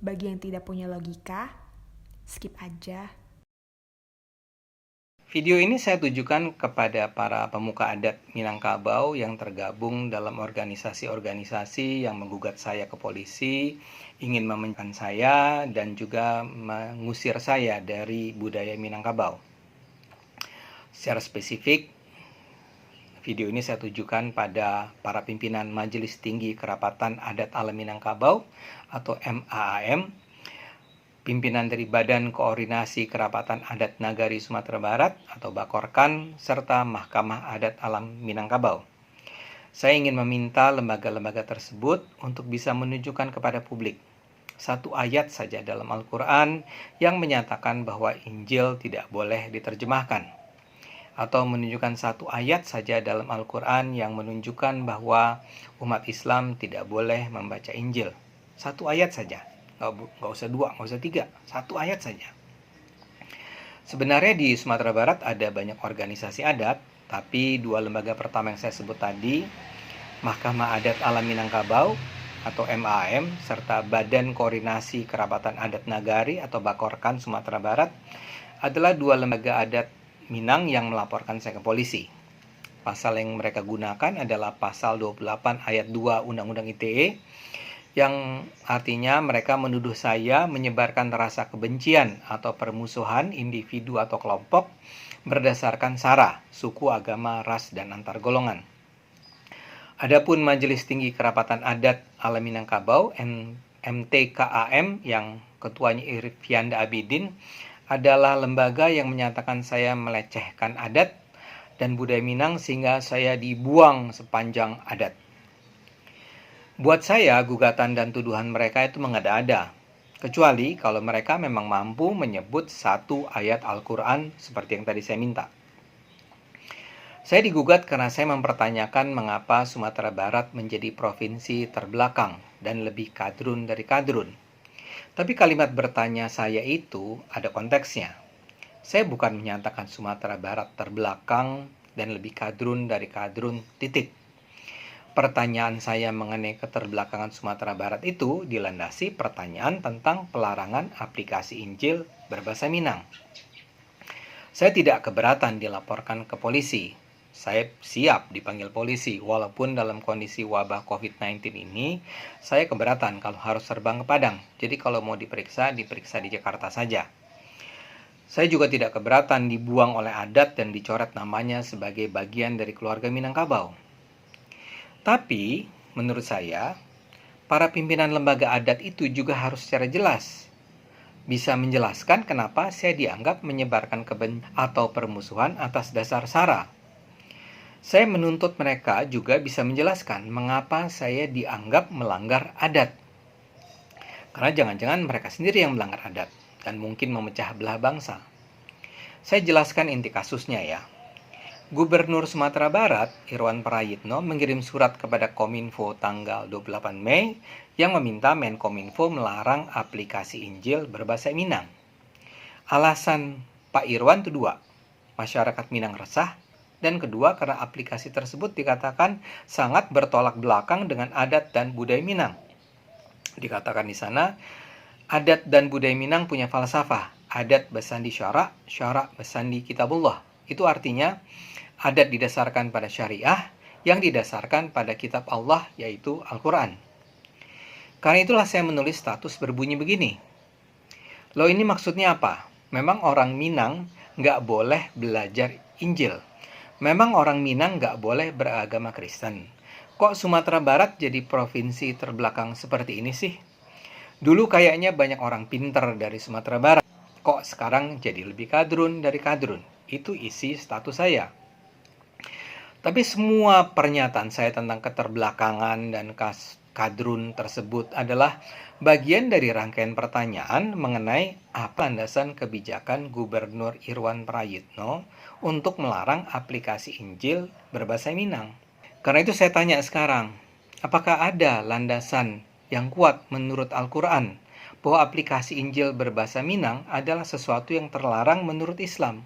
Bagi yang tidak punya logika, skip aja. Video ini saya tujukan kepada para pemuka adat Minangkabau yang tergabung dalam organisasi-organisasi yang menggugat saya ke polisi, ingin memenjarakan saya, dan juga mengusir saya dari budaya Minangkabau. Secara spesifik, video ini saya tujukan pada para pimpinan Majelis Tinggi Kerapatan Adat Alam Minangkabau atau MAAM, pimpinan dari Badan Koordinasi Kerapatan Adat Nagari Sumatera Barat atau Bakorkan, serta Mahkamah Adat Alam Minangkabau. Saya ingin meminta lembaga-lembaga tersebut untuk bisa menunjukkan kepada publik satu ayat saja dalam Al-Quran yang menyatakan bahwa Injil tidak boleh diterjemahkan, atau menunjukkan satu ayat saja dalam Al-Quran yang menunjukkan bahwa umat Islam tidak boleh membaca Injil. Satu ayat saja. Nggak usah dua, nggak usah tiga, satu ayat saja. Sebenarnya di Sumatera Barat ada banyak organisasi adat, tapi dua lembaga pertama yang saya sebut tadi, Mahkamah Adat Alam Minangkabau atau MAM, serta Badan Koordinasi Kerapatan Adat Nagari atau Bakorkan Sumatera Barat, adalah dua lembaga adat Minang yang melaporkan saya ke polisi. Pasal yang mereka gunakan adalah pasal 28 ayat 2 Undang-Undang ITE, yang artinya mereka menuduh saya menyebarkan rasa kebencian atau permusuhan individu atau kelompok berdasarkan sara, suku, agama, ras, dan antar golongan. Adapun Majelis Tinggi Kerapatan Adat Alam Minangkabau MTKAM yang ketuanya Irfianda Abidin adalah lembaga yang menyatakan saya melecehkan adat dan budaya Minang sehingga saya dibuang sepanjang adat. Buat saya, gugatan dan tuduhan mereka itu mengada-ada, kecuali kalau mereka memang mampu menyebut satu ayat Al-Quran seperti yang tadi saya minta. Saya digugat karena saya mempertanyakan mengapa Sumatera Barat menjadi provinsi terbelakang dan lebih kadrun dari kadrun. Tapi kalimat bertanya saya itu ada konteksnya. Saya bukan menyatakan Sumatera Barat terbelakang dan lebih kadrun dari kadrun, titik. Pertanyaan saya mengenai keterbelakangan Sumatera Barat itu dilandasi pertanyaan tentang pelarangan aplikasi Injil berbahasa Minang. Saya tidak keberatan dilaporkan ke polisi. Saya siap dipanggil polisi, walaupun dalam kondisi wabah COVID-19 ini, saya keberatan kalau harus terbang ke Padang. Jadi kalau mau diperiksa di Jakarta saja. Saya juga tidak keberatan dibuang oleh adat dan dicoret namanya sebagai bagian dari keluarga Minangkabau. Tapi, menurut saya, para pimpinan lembaga adat itu juga harus secara jelas bisa menjelaskan kenapa saya dianggap menyebarkan kebencian atau permusuhan atas dasar sara. Saya menuntut mereka juga bisa menjelaskan mengapa saya dianggap melanggar adat. Karena jangan-jangan mereka sendiri yang melanggar adat dan mungkin memecah belah bangsa. Saya jelaskan inti kasusnya ya. Gubernur Sumatera Barat, Irwan Prayitno, mengirim surat kepada Kominfo tanggal 28 Mei yang meminta Menkominfo melarang aplikasi Injil berbahasa Minang. Alasan Pak Irwan itu dua, masyarakat Minang resah, dan kedua karena aplikasi tersebut dikatakan sangat bertolak belakang dengan adat dan budaya Minang. Dikatakan di sana, adat dan budaya Minang punya falsafah, adat bersandi syara, syara bersandi kitabullah. Itu artinya adat didasarkan pada syariah yang didasarkan pada kitab Allah, yaitu Al-Quran. Karena itulah saya menulis status berbunyi begini. Loh, ini maksudnya apa? Memang orang Minang nggak boleh belajar Injil. Memang orang Minang nggak boleh beragama Kristen. Kok Sumatera Barat jadi provinsi terbelakang seperti ini sih? Dulu kayaknya banyak orang pinter dari Sumatera Barat. Kok sekarang jadi lebih kadrun dari kadrun? Itu isi status saya. Tapi semua pernyataan saya tentang keterbelakangan dan kadrun tersebut adalah bagian dari rangkaian pertanyaan mengenai apa landasan kebijakan Gubernur Irwan Prayitno untuk melarang aplikasi Injil berbahasa Minang. Karena itu saya tanya sekarang, apakah ada landasan yang kuat menurut Al-Quran bahwa aplikasi Injil berbahasa Minang adalah sesuatu yang terlarang menurut Islam?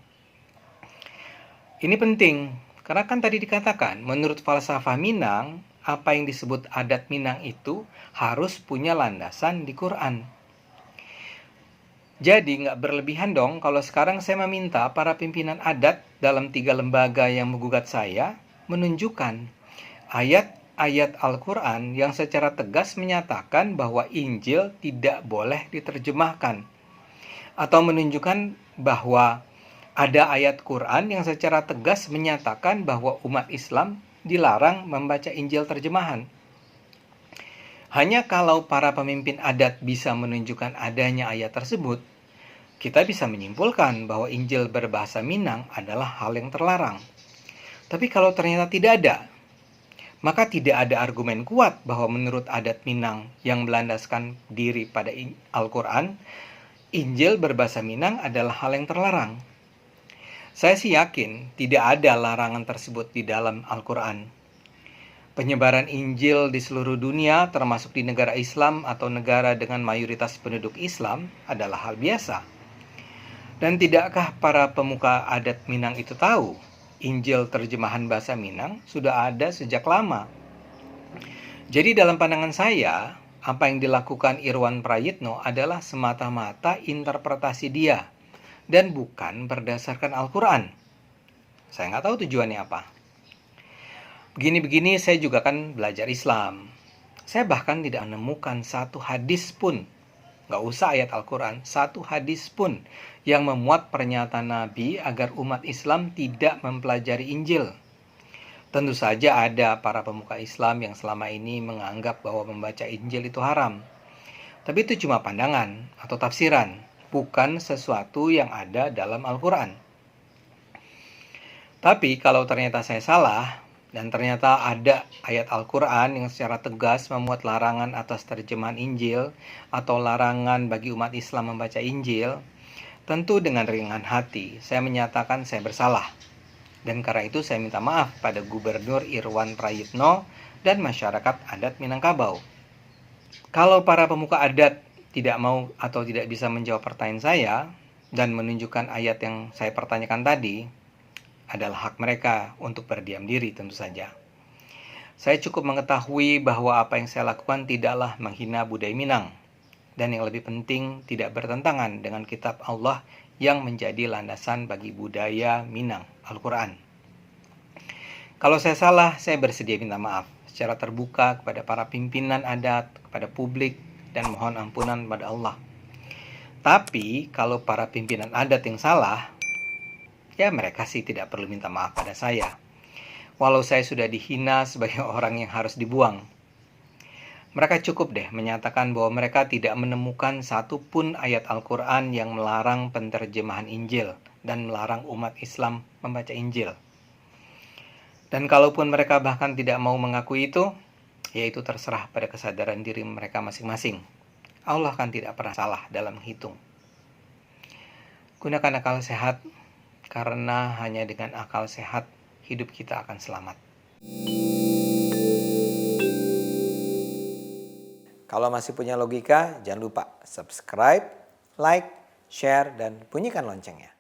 Ini penting, karena kan tadi dikatakan, menurut falsafah Minang, apa yang disebut adat Minang itu harus punya landasan di Quran. Jadi nggak berlebihan dong kalau sekarang saya meminta para pimpinan adat dalam 3 lembaga yang menggugat saya menunjukkan ayat-ayat Al-Quran yang secara tegas menyatakan bahwa Injil tidak boleh diterjemahkan. Atau menunjukkan bahwa ada ayat Quran yang secara tegas menyatakan bahwa umat Islam dilarang membaca Injil terjemahan. Hanya kalau para pemimpin adat bisa menunjukkan adanya ayat tersebut, kita bisa menyimpulkan bahwa Injil berbahasa Minang adalah hal yang terlarang. Tapi kalau ternyata tidak ada, maka tidak ada argumen kuat bahwa menurut adat Minang yang melandaskan diri pada Al-Quran, Injil berbahasa Minang adalah hal yang terlarang. Saya sih yakin tidak ada larangan tersebut di dalam Al-Quran. Penyebaran Injil di seluruh dunia, termasuk di negara Islam atau negara dengan mayoritas penduduk Islam, adalah hal biasa. Dan tidakkah para pemuka adat Minang itu tahu, Injil terjemahan bahasa Minang sudah ada sejak lama. Jadi dalam pandangan saya, apa yang dilakukan Irwan Prayitno adalah semata-mata interpretasi dia, dan bukan berdasarkan Al-Quran. Saya nggak tahu tujuannya apa. Begini-begini saya juga kan belajar Islam. Saya bahkan tidak menemukan satu hadis pun, nggak usah ayat Al-Quran, satu hadis pun yang memuat pernyataan Nabi agar umat Islam tidak mempelajari Injil. Tentu saja ada para pemuka Islam yang selama ini menganggap bahwa membaca Injil itu haram. Tapi itu cuma pandangan atau tafsiran, bukan sesuatu yang ada dalam Al-Quran. Tapi kalau ternyata saya salah, dan ternyata ada ayat Al-Quran yang secara tegas memuat larangan atas terjemahan Injil atau larangan bagi umat Islam membaca Injil, tentu dengan ringan hati saya menyatakan saya bersalah. Dan karena itu saya minta maaf pada Gubernur Irwan Prayitno dan masyarakat adat Minangkabau. Kalau para pemuka adat tidak mau atau tidak bisa menjawab pertanyaan saya dan menunjukkan ayat yang saya pertanyakan tadi, adalah hak mereka untuk berdiam diri tentu saja. Saya cukup mengetahui bahwa apa yang saya lakukan tidaklah menghina budaya Minang, dan yang lebih penting tidak bertentangan dengan kitab Allah yang menjadi landasan bagi budaya Minang, Al-Quran. Kalau saya salah, saya bersedia minta maaf secara terbuka kepada para pimpinan adat, kepada publik, dan mohon ampunan pada Allah. Tapi kalau para pimpinan adat yang salah, ya mereka sih tidak perlu minta maaf pada saya. Walau saya sudah dihina sebagai orang yang harus dibuang. Mereka cukup deh menyatakan bahwa mereka tidak menemukan satupun ayat Al-Quran yang melarang penterjemahan Injil dan melarang umat Islam membaca Injil. Dan kalaupun mereka bahkan tidak mau mengakui itu, yaitu terserah pada kesadaran diri mereka masing-masing. Allah kan tidak pernah salah dalam menghitung. Gunakan akal sehat, karena hanya dengan akal sehat hidup kita akan selamat. Kalau masih punya logika, jangan lupa subscribe, like, share, dan bunyikan loncengnya.